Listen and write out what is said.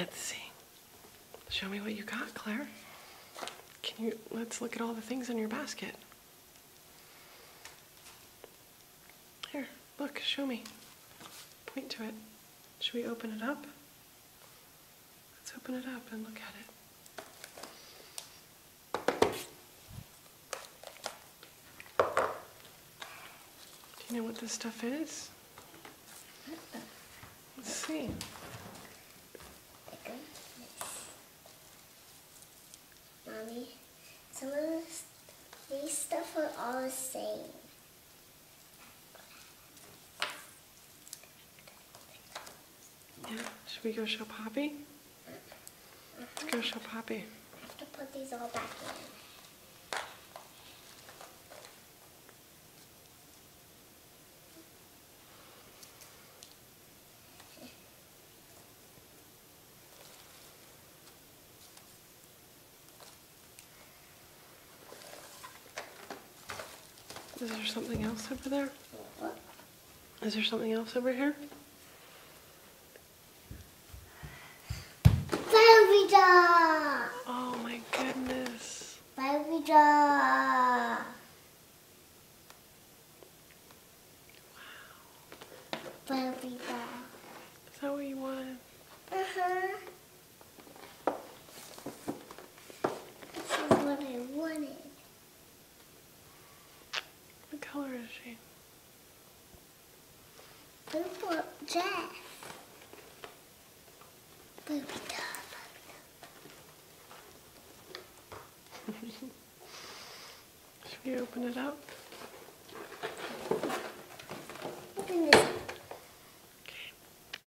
Let's see. Show me what you got, Claire. Let's look at all the things in your basket. Here, look, show me. Point to it. Should we open it up? Let's open it up and look at it. Do you know what this stuff is? Let's see. Mommy, some of these stuff are all the same. Yeah, should we go show Poppy? Let's go show Poppy. I have to put these all back in. Is there something else over there? What? Is there something else over here? Barbie doll! Oh my goodness. Barbie doll! Barbie doll. Is that what you wanted? Uh-huh. This is what I wanted. What color is she? Purple Jeff. Barbie doll. Should we open it up?